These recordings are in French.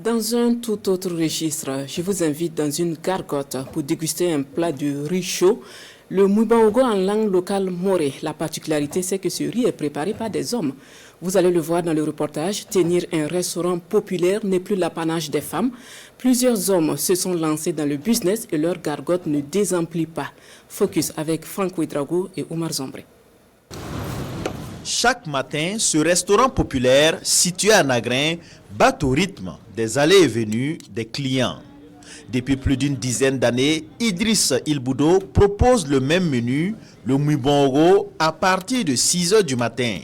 Dans un tout autre registre, je vous invite dans une gargote pour déguster un plat de riz chaud, le mouibaogo en langue locale morée. La particularité, c'est que ce riz est préparé par des hommes. Vous allez le voir dans le reportage, tenir un restaurant populaire n'est plus l'apanage des femmes. Plusieurs hommes se sont lancés dans le business et leur gargote ne désemplit pas. Focus avec Franck Ouedraogo et Omar Zombré. Chaque matin, ce restaurant populaire situé à Nagrin bat au rythme des allées et venues des clients. Depuis plus d'une dizaine d'années, Idriss Ilboudo propose le même menu, le mouibaogo, à partir de 6 h du matin.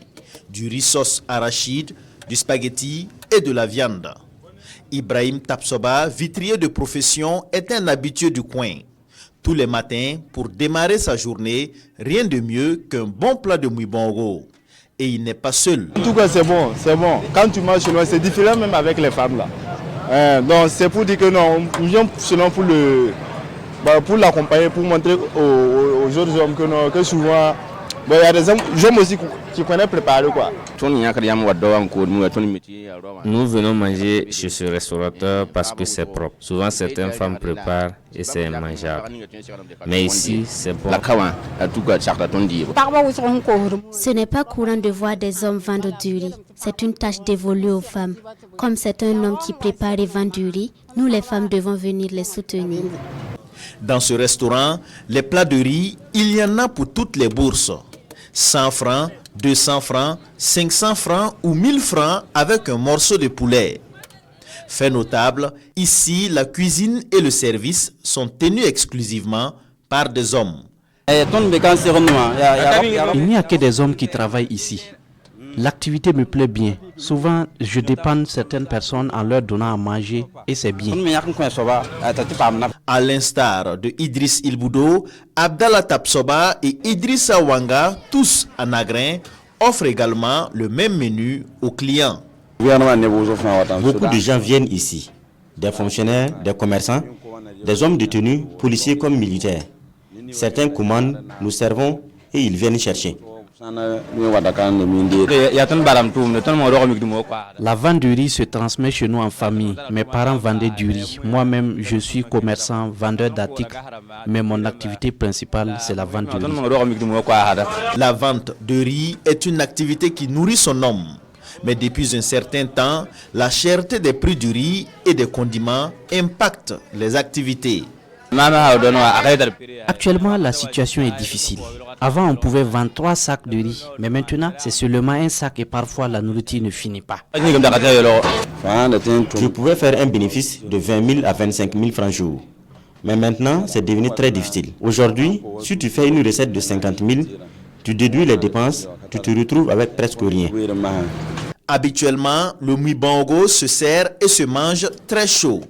Du riz sauce arachide, du spaghetti et de la viande. Ibrahim Tapsoba, vitrier de profession, est un habitué du coin. Tous les matins, pour démarrer sa journée, rien de mieux qu'un bon plat de mouibaogo. Et il n'est pas seul. En tout cas, c'est bon, c'est bon. Quand tu manges chez nous, c'est différent même avec les femmes là. Donc c'est pour dire que non, nous viens seulement pour l'accompagner, pour montrer aux autres hommes que, non, que souvent, il y a des hommes aussi qui connaissent préparer quoi. Nous venons manger chez ce restaurateur parce que c'est propre. Souvent certaines femmes préparent et c'est mangeable. Mais ici, c'est bon. Ce n'est pas courant de voir des hommes vendre du riz. C'est une tâche dévolue aux femmes. Comme c'est un homme qui prépare et vend du riz, nous les femmes devons venir les soutenir. Dans ce restaurant, les plats de riz, il y en a pour toutes les bourses. 100 francs, 200 francs, 500 francs ou 1000 francs avec un morceau de poulet. Fait notable, ici, la cuisine et le service sont tenus exclusivement par des hommes. Il n'y a que des hommes qui travaillent ici. L'activité me plaît bien. Souvent, je dépanne certaines personnes en leur donnant à manger et c'est bien. À l'instar de Idriss Ilboudo, Abdallah Tapsoba et Idrissa Wanga, tous à Nagrin, offrent également le même menu aux clients. Beaucoup de gens viennent ici. Des fonctionnaires, des commerçants, des hommes détenus, policiers comme militaires. Certains commandent, nous servons et ils viennent chercher. La vente du riz se transmet chez nous en famille. Mes parents vendaient du riz. Moi-même, je suis commerçant, vendeur d'articles. Mais mon activité principale, c'est la vente du riz. La vente de riz est une activité qui nourrit son homme. Mais depuis un certain temps, la cherté des prix du riz et des condiments impacte les activités. Actuellement, la situation est difficile. Avant, on pouvait vendre 3 sacs de riz, mais maintenant, c'est seulement un sac et parfois la nourriture ne finit pas. Je pouvais faire un bénéfice de 20 000 à 25 000 francs jour. Mais maintenant, c'est devenu très difficile. Aujourd'hui, si tu fais une recette de 50 000, tu déduis les dépenses, tu te retrouves avec presque rien. Habituellement, le mouibaogo se sert et se mange très chaud.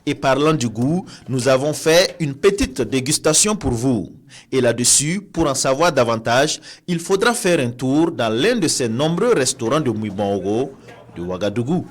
Et parlant du goût, nous avons fait une petite dégustation pour vous. Et là-dessus, pour en savoir davantage, il faudra faire un tour dans l'un de ces nombreux restaurants de mouibaogo de Ouagadougou.